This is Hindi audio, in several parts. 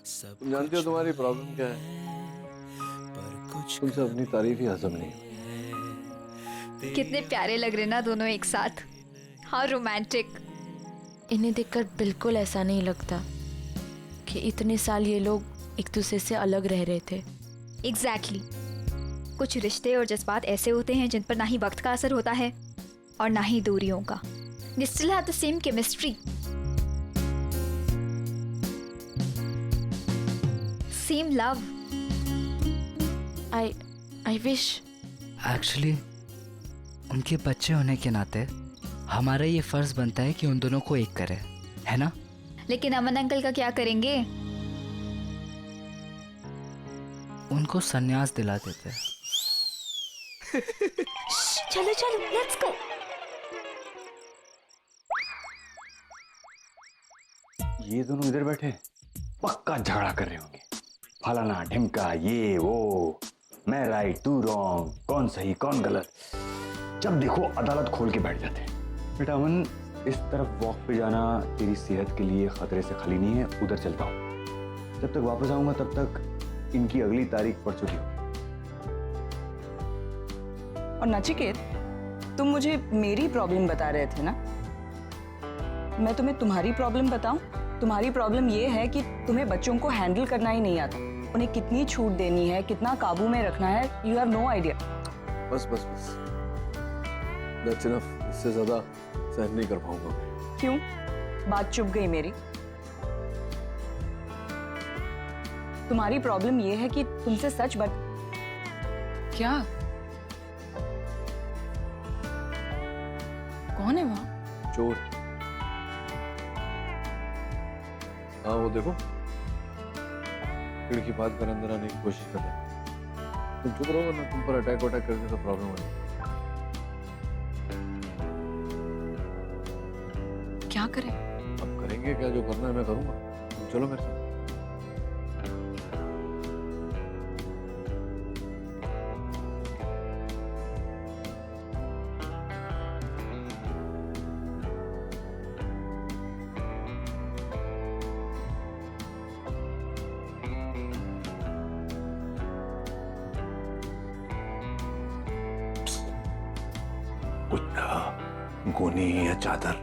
तुम जानती हो तुम्हारी प्रॉब्लम क्या है? तुमसे अपनी तारीफ ही हजम नहीं हुई। कितने प्यारे लग रहे ना दोनों एक साथ। हाँ, रोमांटिक। इन्हें देखकर बिल्कुल ऐसा नहीं लगता कि इतने साल ये लोग एक दूसरे से अलग रह रहे थे। एग्जैक्टली। कुछ रिश्ते और जज्बात ऐसे होते हैं जिन पर ना ही वक्त का असर होता है और ना ही दूरियों का। They still have the same chemistry. Same love. I wish. Actually उनके बच्चे होने के नाते हमारा ये फर्ज बनता है कि उन दोनों को एक करें, है ना? लेकिन अमन अंकल का क्या करेंगे? उनको संन्यास दिला देते हैं। चलो चलो, लेट्स गो। ये दोनों इधर बैठे पक्का झगड़ा कर रहे होंगे। फलाना ढिमका, ये वो, मैं राइट तू रॉन्ग, कौन सही कौन गलत। जब देखो अदालत खोल के बैठ जाते हैं। बेटा अमन, इस तरफ वॉक पे जाना तेरी सेहत के लिए खतरे से खाली नहीं है, उधर चलता हूँ। जब तक वापस आऊंगा तब तक इनकी अगली तारीख पड़ चुकी हो। और नचिकेत, तुम मुझे मेरी प्रॉब्लम बता रहे थे ना, मैं तुम्हें तुम्हारी प्रॉब्लम बताऊं? तुम्हारी प्रॉब्लम ये है कि तुम्हें बच्चों को हैंडल करना ही नहीं आता। उन्हें कितनी छूट देनी है, कितना काबू में रखना है, यू हैव नो आइडिया। बस बस बस, दैट्स इनफ। इससे ज्यादा सहन नहीं कर पाऊंगा मैं। क्यों? बात चुप गई मेरी। तुम्हारी प्रॉब्लम ये है कि तुमसे सच बत क्या? कौन है वहां? चोर। हाँ वो देखो, खिड़की फाड़ कर अंदर आने की कोशिश कर रहा है। तुम चुप रहो वरना तुम पर अटैक करके तो प्रॉब्लम हो जाएगी। क्या करें? अब करेंगे क्या, जो करना है मैं करूंगा। तुम चलो मेरे साथ। कुछ गोनी या चादर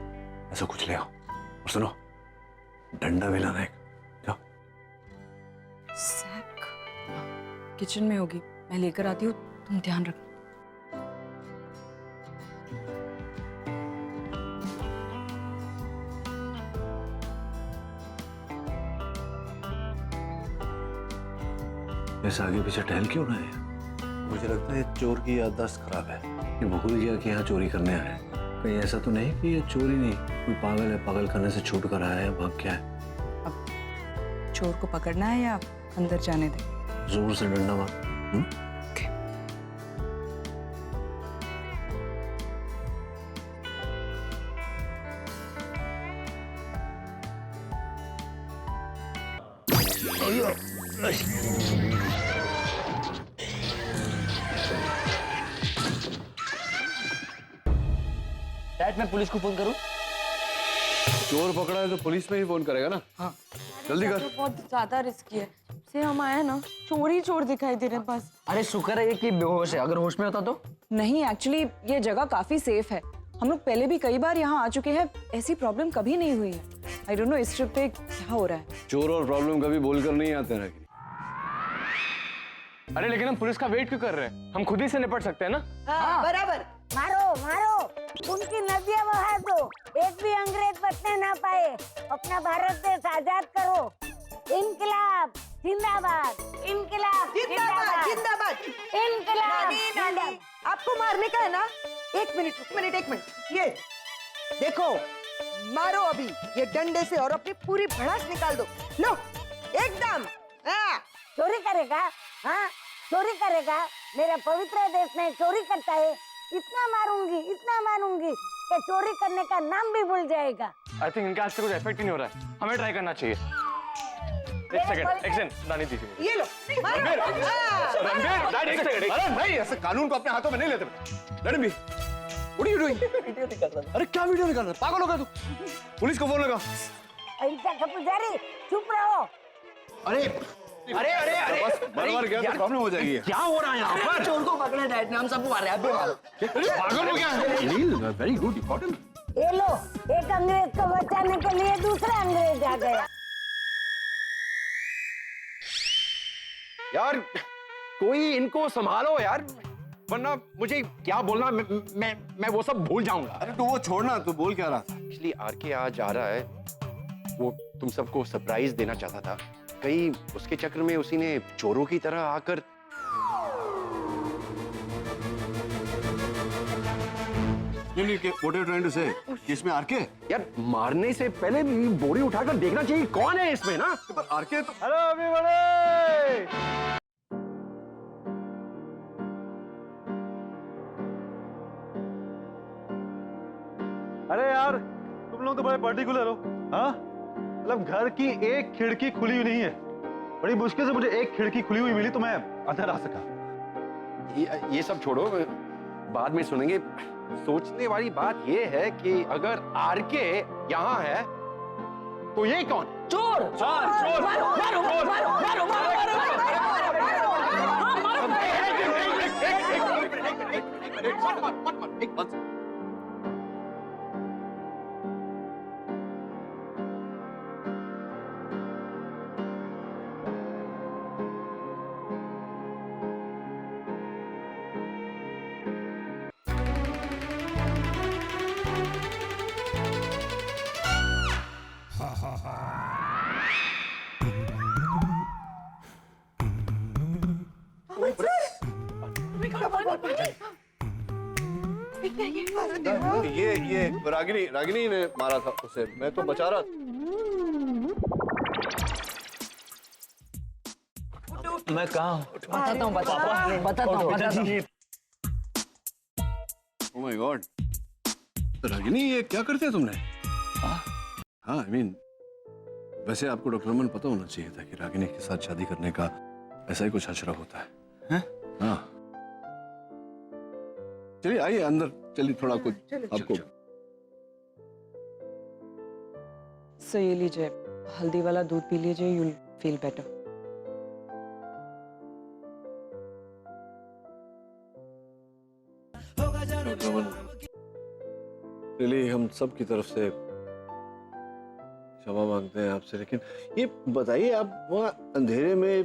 ऐसा कुछ ले आओ। और सुनो, डंडा भी लाना एक। जाओ। सैक किचन में होगी, मैं लेकर आती हूँ, तुम ध्यान रखना। ऐसा आगे पीछे टहल क्यों रहे हैं? मुझे लगता है ये चोर की याददाश्त खराब है। ये भूल गया कि यहाँ चोरी करने आया है। कहीं ऐसा तो नहीं कि ये चोरी नहीं, कोई पागल है, पागल करने से छूट कर आया है, भाग क्या है? अब चोर को पकड़ना है या अंदर जाने दे? जोर से डंडा मार। डैड, मैं पुलिस को फोन करूं? चोर पकड़ा है तो पुलिस में ही फोन करेगा ना। हाँ। जल्दी कर। तो बहुत ज्यादा रिस्की है। से हम आए ना, चोर ही चोर दिखाई दे रहे हैं बस। अरे शुक्र है कि बेहोश है, अगर होश में होता तो। नहीं, एक्चुअली ये जगह काफी सेफ है। हम लोग पहले भी कई बार यहाँ आ चुके हैं, ऐसी प्रॉब्लम कभी नहीं हुई है। आई डोंट नो इस ट्रिप पे क्या हो रहा है। चोर और प्रॉब्लम कभी बोलकर नहीं आते ना। अरे लेकिन हम पुलिस का वेट क्यों कर रहे हैं? हम खुद ही से निपट सकते हैं ना? हाँ, बराबर। मारो मारो, उनकी नदियां बहा दो, एक भी अंग्रेज बचने ना पाए। अपना भारत देश आजाद करो। इनकलाब जिंदाबाद, इनकलाब जिंदाबाद जिंदाबाद। इनकलाब नानी नानी, आपको मारने का है ना? एक मिनट, ये देखो, मारो अभी ये डंडे से और अपनी पूरी भड़ास निकाल दो। लो, एकदम। हाँ। चोरी करेगा? हाँ, चोरी करेगा? मेरा पवित्र देश में चोरी करता है। इतना मारूंगी कि चोरी करने का नाम भी भूल जाएगा। आई थिंक इनका आज से कुछ इफेक्ट ही नहीं हो रहा है। हमें ट्राई करना चाहिए। एक सेकंड, एक्शन, नानी दीजिए। ये लो, मारो। रणबीर, डैड, एक सेकंड। अरे भाई, ऐसे कानून को अपने हाथों में नहीं लेते। लड़न भी, what are you doing? Video निकाल रहा हूं। अरे क्या वीडियो निकाल रहा है? पागल हो गया तू? पुलिस को फोन लगा। ऐसा पुजारी, चुप रहो। अरे अरे अरे अरे बस बार गया तो प्रॉब्लम हो जाएगी। क्या हो रहा है यहाँ पर? चोर को पकड़े डैड ने, हम सबको मारे, आप भी मारो। पागल हो गया? Very good, important. ये लो, एक अंग्रेज को बचाने के लिए दूसरा अंग्रेज आ गया। यार कोई इनको संभालो यार, वरना मुझे क्या बोलना मैं वो सब भूल जाऊंगा। अरे तो वो छोड़ना, तो बोल क्या रहा था? एक्चुअली आरके आज आ रहा है, वो तुम सबको सरप्राइज देना चाहता था। कहीं उसके चक्कर में उसी ने चोरों की तरह आकर नहीं, what are you trying to say? इसमें आरके? यार मारने से पहले भी बोरी उठाकर देखना चाहिए कौन है इसमें ना। पर आरके तो हेलो एवरीबॉडी। अरे यार तुम लोग तो बड़े पर्टिकुलर हो, हाँ? मतलब घर की एक खिड़की खुली हुई नहीं है, बड़ी मुश्किल से मुझे एक खिड़की खुली हुई मिली तो मैं अंदर आ सका। ये सब छोड़ो, बाद में सुनेंगे। सोचने वाली बात ये है कि अगर आरके यहाँ है तो ये कौन? चोर! चोर! चोर! मारो, मारो, मारो, मारो, मारो, मारो, मारो। ये रागिनी ने मारा था उसे, मैं तो बचा रहा था। मैं कहाँ हूँ? बताता हूँ। Oh my God, रागिनी ये क्या करते हैं तुमने? हाँ, I mean, वैसे आपको डॉक्टर रमन पता होना चाहिए था कि रागिनी के साथ शादी करने का ऐसा ही कुछ अशरफ होता है। हैं? हाँ। चलिए आइए अंदर, चलिए थोड़ा कुछ आपको। सो ये लीजिए, हल्दी वाला दूध पी लीजिए, you will feel better. Doctor Raman, really हम सब की तरफ से क्षमा मांगते हैं आपसे, लेकिन ये बताइए आप वहाँ अंधेरे में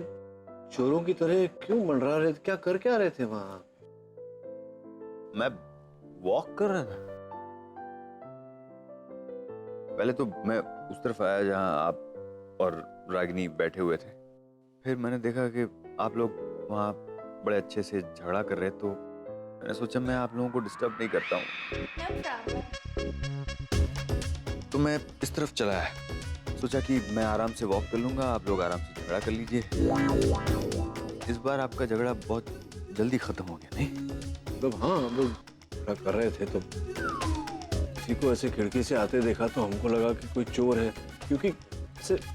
चोरों की तरह क्यों मंडरा रहे थे? क्या कर क्या रहे थे वहाँ? मैं वॉक कर रहा था। पहले तो मैं उस तरफ आया जहां आप और रागिनी बैठे हुए थे, फिर मैंने देखा कि आप लोग वहां बड़े अच्छे से झगड़ा कर रहे, तो मैंने सोचा मैं आप लोगों को डिस्टर्ब नहीं करता हूँ, तो मैं इस तरफ चला आया। सोचा कि मैं आराम से वॉक कर लूंगा, आप लोग आराम से झगड़ा कर लीजिए। इस बार आपका झगड़ा बहुत जल्दी खत्म हो गया, नहीं? मतलब हाँ, हम लोग झगड़ा कर रहे थे तो किसी को ऐसे खिड़की से आते देखा तो हमको लगा कि कोई चोर है, क्योंकि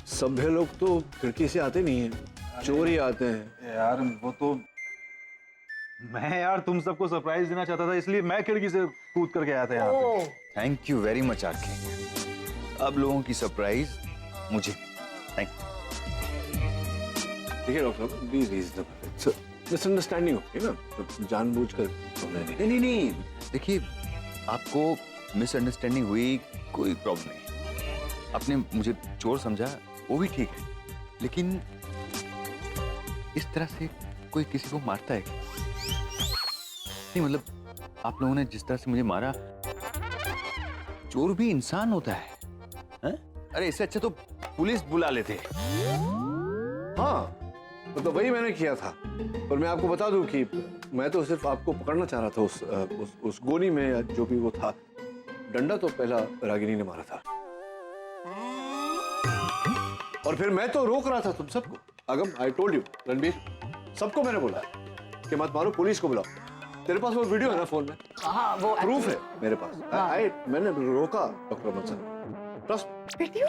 सभ्य लोग तो खिड़की से आते नहीं हैं, चोर ही आते हैं। यार वो तो मैं यार तुम सबको सरप्राइज देना चाहता था, इसलिए मैं खिड़की से कूद करके आया था यहाँ पे। Thank you very much RK, अब लोगों की सरप्राइज मुझे। Thank you. देखिए डॉक्टर, बी रीजनेबल, मिसअंडरस्टैंडिंग होगी ना, तो जानबूझकर हमने नहीं। नहीं, देखिए आपको मिसअंडरस्टैंडिंग हुई, कोई प्रॉब्लम नहीं। आपने मुझे चोर समझा, वो भी ठीक है, लेकिन इस तरह से कोई किसी को मारता है? नहीं मतलब आप लोगों ने जिस तरह से मुझे मारा, चोर भी इंसान होता है, हैं? अरे इससे अच्छा तो पुलिस बुला लेते। हाँ, तो वही मैंने किया था, पर मैं आपको बता दूं कि मैं तो सिर्फ आपको पकड़ना चाह रहा था उस गोली में, या जो भी वो था। डंडा तो पहला रागिनी ने मारा था, और फिर मैं तो रोक रहा था तुम सबको। अगम, आई टोल्ड यू रणबीर, सबको मैंने बोला कि मत मारो, पुलिस को बुलाओ। तेरे पास वो वीडियो है ना फोन में? हाँ, वो प्रूफ है मेरे पास। मैंने रोका डॉक्टर मनसन, ट्रस्ट। वीडियो?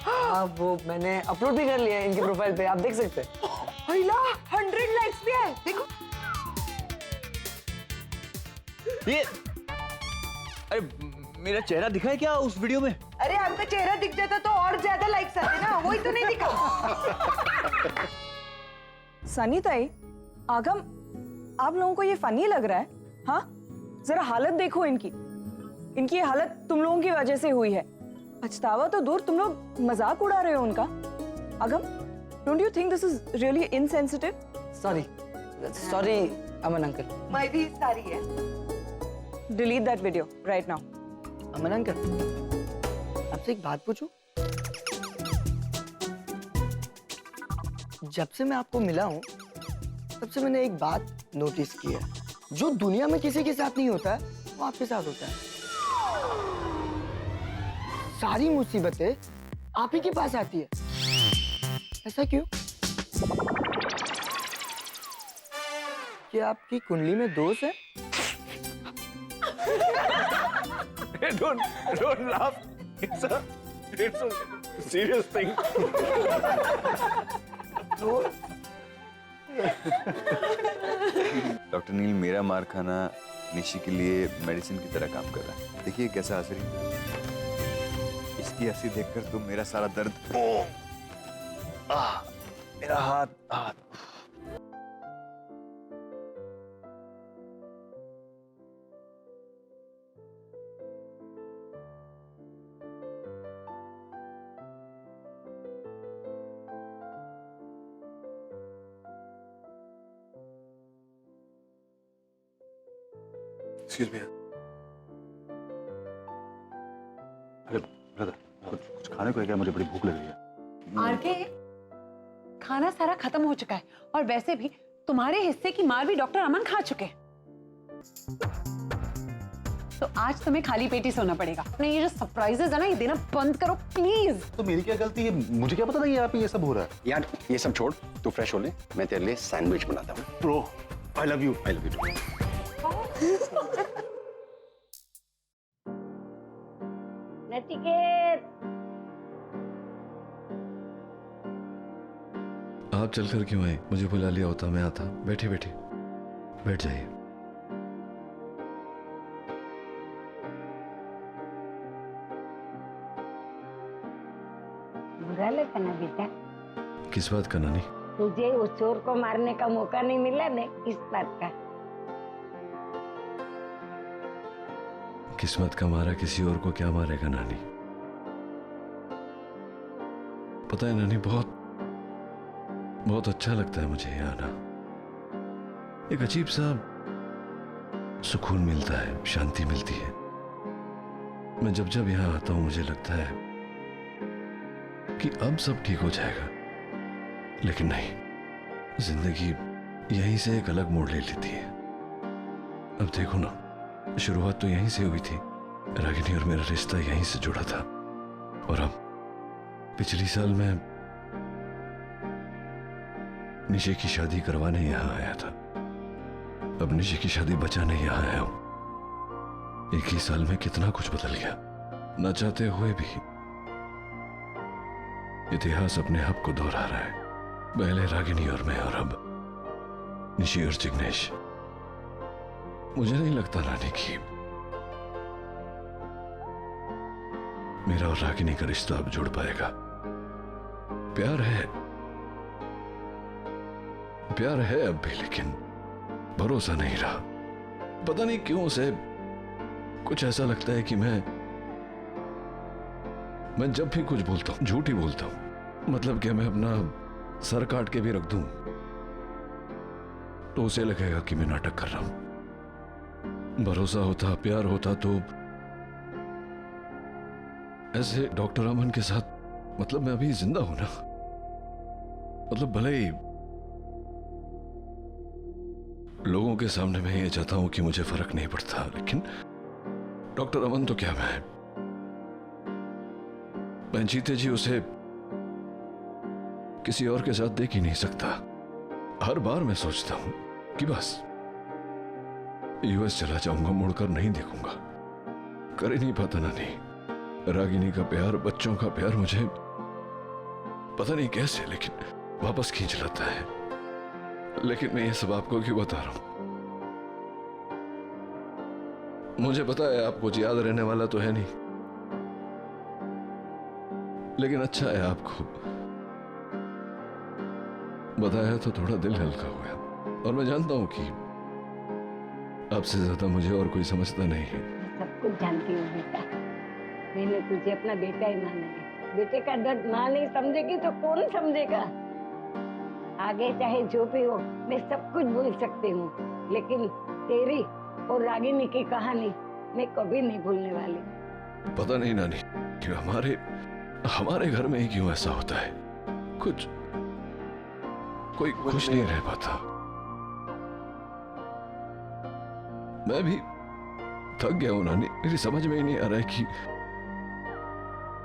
हाँ, वो मैंने अपलोड भी कर लिया है इनकी प्रोफाइल पे, आप देख सकते हैं। 100 लाइक्स भी आए, देखो। ये अरे मेरा चेहरा दिखा है क्या उस वीडियो में? अरे आपका चेहरा दिख जाता तो और ज्यादा लाइक्स आते ना, वही तो नहीं दिखा। सनी ताई, आगम, आप लोगों को ये फनी लग रहा है? हाँ, जरा हालत देखो इनकी। इनकी ये हालत तुम लोगों की वजह से हुई है। पछतावा तो दूर, तुम लोग मजाक उड़ा रहे हो उनका। आगम, don't you think this is really insensitive? Sorry Aman uncle. मैं भी सारी है। Delete that video right now. Aman uncle, आपसे एक बात पूछूं? जब से मैं आपको मिला हूं, तब से मैंने एक बात नोटिस की है। जो दुनिया में किसी के साथ नहीं होता है, वो आपके साथ होता है। सारी मुसीबतें आप ही के पास आती है। ऐसा क्यों? क्या आपकी कुंडली में दोष है? Don't laugh. It's a serious thing. Doctor Neel, मेरा मार खाना निशी के लिए मेडिसिन की तरह काम कर रहा है। देखिए कैसा हंस रही है। इसकी हंसी देखकर तो मेरा सारा दर्द, मेरा हाथ। Excuse me. अरे ब्रदर, कुछ खाने को है क्या? मुझे बड़ी भूख लग रही है। आरके, खाना सारा खत्म हो चुका है और वैसे भी तुम्हारे हिस्से की मार भी डॉक्टर अमन खा चुके हैं। तो आज तुम्हें खाली पेट ही सोना पड़ेगा। अपने ये जो सरप्राइजेस है ना, ये देना बंद करो प्लीज। तो मेरी क्या गलती है? मुझे क्या पता था यहाँ पे ये सब हो रहा है। यार ये सब छोड़, तू फ्रेश हो ले, मैं तेरे लिए सैंडविच बनाता हूँ। Bro, I love you. I love you too. Nachiket, आप चलकर क्यों आए? मुझे बुला लिया होता मैं आता। बैठे बैठे बैठ जाइए। बुरा लगा ना बेटा? किस बात का नानी? तुझे उस चोर को मारने का मौका नहीं मिला ना, इस बात का। किस्मत का मारा किसी और को क्या मारेगा नानी? पता है नानी, बहुत बहुत अच्छा लगता है मुझे यहाँ आना। एक अजीब सा सुकून मिलता है, शांति मिलती है। मैं जब जब यहाँ आता हूँ मुझे लगता है कि अब सब ठीक हो जाएगा, लेकिन नहीं, जिंदगी यहीं से एक अलग मोड़ ले लेती है। अब देखो ना, शुरुआत तो यहीं से हुई थी। रागिनी और मेरा रिश्ता यहीं से जुड़ा था। और अब पिछली साल मैं निशी की शादी करवाने यहां आया था। अब निशी की शादी बचाने यहां आया हूं। एक ही साल में कितना कुछ बदल गया, न चाहते हुए भी। इतिहास अपने आप को दोहरा रहा है। पहले रागिनी और मैं, और अब निशी और जिग्नेश। मुझे नहीं लगता नानी कि मेरा और रागिनी का रिश्ता अब जुड़ पाएगा। प्यार है अब भी, लेकिन भरोसा नहीं रहा। पता नहीं क्यों उसे कुछ ऐसा लगता है कि मैं जब भी कुछ बोलता हूं झूठ ही बोलता हूं। मतलब कि मैं अपना सर काट के भी रख दूं तो उसे लगेगा कि मैं नाटक कर रहा हूं। भरोसा होता, प्यार होता तो ऐसे डॉक्टर अमन के साथ, मतलब मैं अभी जिंदा हूं ना। मतलब भले ही लोगों के सामने मैं ये चाहता हूं कि मुझे फर्क नहीं पड़ता, लेकिन डॉक्टर अमन तो क्या, मैं जीते जी उसे किसी और के साथ देख ही नहीं सकता। हर बार मैं सोचता हूं कि बस यूएस चला जाऊंगा, मुड़कर नहीं देखूंगा। कर ही नहीं पाता ना। नहीं, रागिनी का प्यार, बच्चों का प्यार मुझे पता नहीं कैसे, लेकिन वापस खींच लाता है। लेकिन मैं ये सब आपको क्यों बता रहा हूं? मुझे पता है आपको याद रहने वाला तो है नहीं, लेकिन अच्छा है आपको बताया तो थोड़ा दिल हल्का हो गया। और मैं जानता हूं कि आपसे ज्यादा मुझे और कोई समझता नहीं है। सब कुछ जानती हूँ बेटा, मैंने तुझे अपना बेटा ही माना है। बेटे का दर्द माँ नहीं समझेगी तो कौन समझेगा। आगे चाहे जो भी हो मैं सब कुछ भूल सकती हूँ, लेकिन तेरी और रागिनी की कहानी मैं कभी नहीं भूलने वाली। पता नहीं नानी कि हमारे घर में ही क्यों ऐसा होता है, कोई खुश नहीं रह पाता। मैं भी थक गया हूं नानी, मेरी समझ में ही नहीं आ रहा है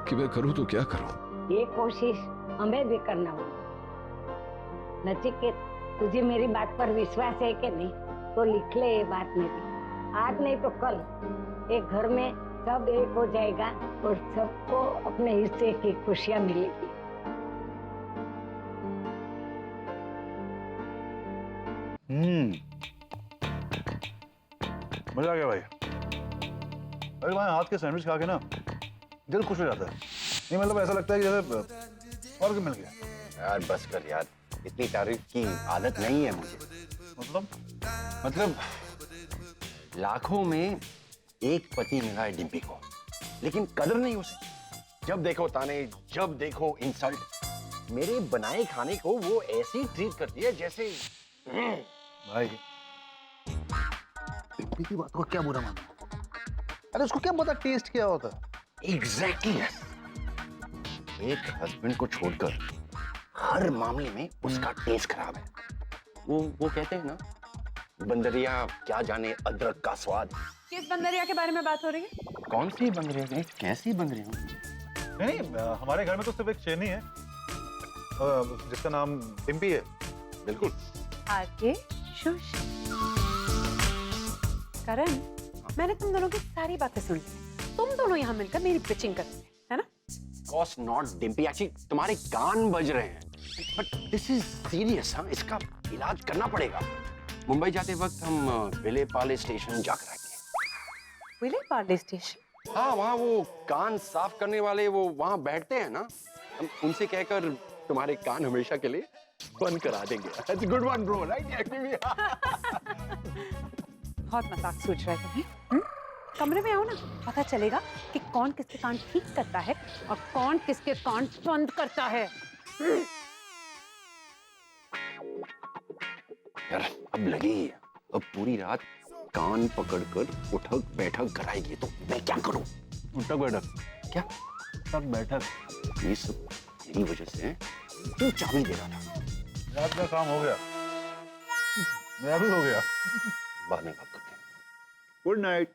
कि मैं करूं तो क्या करूं। ये कोशिश हमें भी करना होगा। नचिकेत, तुझे मेरी बात पर विश्वास है कि नहीं? तो लिख ले ये बात मेरी। आज नहीं तो कल एक घर में सब एक हो जाएगा और सबको अपने हिस्से की खुशियां मिलेगी। मजा आ गया भाई। अरे भाई हाथ के सैंडविच खा के ना दिल खुश हो जाता है। नहीं मतलब ऐसा लगता है कि जैसे और मिल गया। यार बस कर यार, इतनी तारीफ की आदत नहीं है मुझे। मतलब लाखों में एक पति मिला है डिम्पी को, लेकिन कदर नहीं उसे। जब देखो ताने, जब देखो इंसल्ट। मेरे बनाए खाने को वो ऐसी ट्रीट करती है जैसे भाई डिम्पी की बातों का क्या बुरा मानना? अरे उसको क्या पता टेस्ट क्या होता है। एग्जैक्टली एक हस्बैंड को छोड़कर हर मामले में उसका टेस्ट खराब है। वो कहते हैं ना, बंदरिया क्या जाने अदरक का स्वाद। किस बंदरिया के बारे में बात हो रही है? कौन सी बंदरिया? कैसी बंदरिया? नहीं, हमारे घर में तो सिर्फ एक शेरनी है जिसका नाम डिम्पी है। बिल्कुल। आगे शुश। करण, मैंने तुम दोनों की सारी बातें सुन ली। तुम दोनों यहाँ मिलकर मेरी पिचिंग कर रहे हैं, है ना? Course not, Dimpy. एक्चुअली तुम्हारे कान बज रहे हैं। But this is serious. हाँ, इसका इलाज करना पड़ेगा। मुंबई जाते वक्त हम विले पार्ले स्टेशन जाकर आएंगे। विले पार्ले स्टेशन? हाँ, वहाँ वो कान साफ करने वाले वो वहाँ बैठते हैं ना, हम उनसे कहकर तुम्हारे कान हमेशा के लिए बंद करा देंगे। That's a good one, bro, right? बहुत मजाक सोच रहे तुम्हें। कमरे में आओ ना, पता चलेगा कि कौन किसके कान ठीक करता है और कौन किसके कान बंद करता है। यार अब लगी, अब पूरी रात कान पकड़कर उठक बैठक कराएगी तो मैं क्या करूं? उठक बैठक? क्या उठक बैठक? ये सब मेरी वजह से है। तू चाबी दे रहा था। रात का काम हो गया, मेरा भी हो गया। बाद में बात करते हैं। Good night.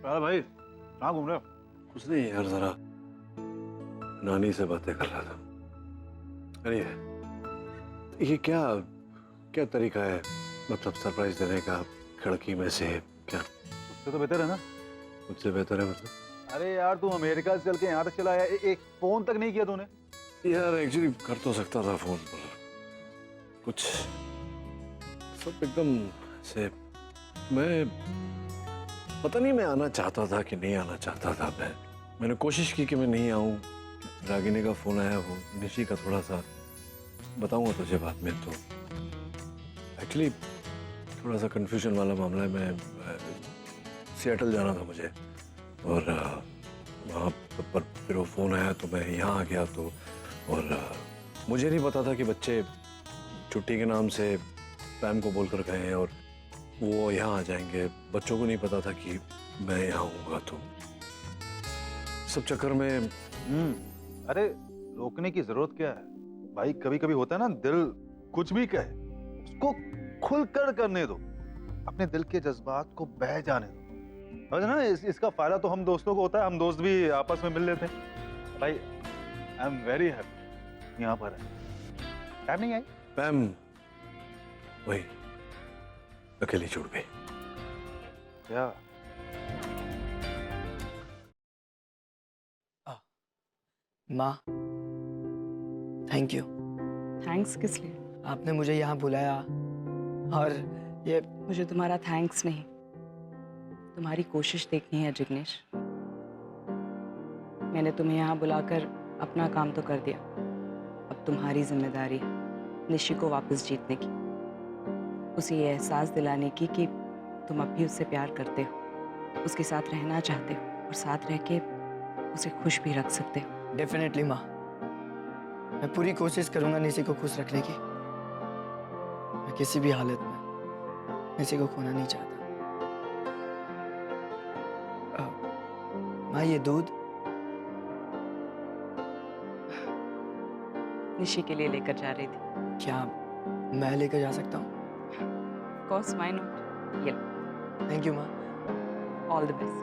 भाई कहाँ घूम रहे हो? कुछ नहीं यार, जरा नानी से बातें कर रहा था। अरे ये क्या तरीका है, मतलब सरप्राइज देने का खिड़की में से? क्या उससे तो बेहतर है ना? मुझसे बेहतर है मतलब? अरे यार तू अमेरिका से चल के यहाँ तक चला आया, एक फोन तक नहीं किया तूने? यार एक्चुअली कर तो सकता था फोन पर, कुछ सब एकदम से। मैं पता नहीं मैं आना चाहता था कि नहीं आना चाहता था। मैंने कोशिश की कि मैं नहीं आऊं। रागिनी का फोन आया, वो निशी का थोड़ा सा बताऊंगा तुझे बाद में। तो एक्चुअली थोड़ा सा कंफ्यूजन वाला मामला है। मैं सिएटल जाना था मुझे, और वहाँ पर फिर वो फ़ोन आया तो मैं यहाँ आ गया। तो और मुझे नहीं पता था कि बच्चे छुट्टी के नाम से पैम को बोलकर गए हैं और वो यहाँ आ जाएंगे। बच्चों को नहीं पता था कि मैं यहाँ आऊँगा। तो सब चक्कर में अरे रोकने की जरूरत क्या है भाई? कभी कभी होता है ना, दिल कुछ भी कहे उसको खुलकर करने दो, अपने दिल के जज्बात को बह जाने दो। समझ ना, इसका फायदा तो हम दोस्तों को होता है, हम दोस्त भी आपस में मिल लेते हैं। भाई आई एम वेरी हैप्पी यहाँ पर है। पैम नहीं आई? पैम वही अकेली छूट गई। क्या? माँ थैंक यू। थैंक्स किस लिए? आपने मुझे यहाँ बुलाया, और ये मुझे तुम्हारा थैंक्स नहीं, तुम्हारी कोशिश देखनी है जिग्नेश। मैंने तुम्हें यहाँ बुलाकर अपना काम तो कर दिया, अब तुम्हारी जिम्मेदारी है निशी को वापस जीतने की, उसे ये एहसास दिलाने की कि तुम अब भी उससे प्यार करते हो, उसके साथ रहना चाहते हो और साथ रह के उसे खुश भी रख सकते हो। डेफिनेटली माँ, मैं पूरी कोशिश करूंगा निशी को खुश रखने की। मैं किसी भी हालत में निशी को खोना नहीं चाहता। माँ, ये दूध निशी के लिए लेकर जा रही थी। क्या मैं लेकर जा सकता हूँ? Of course, why not? ये लो। थैंक यू माँ। All the best.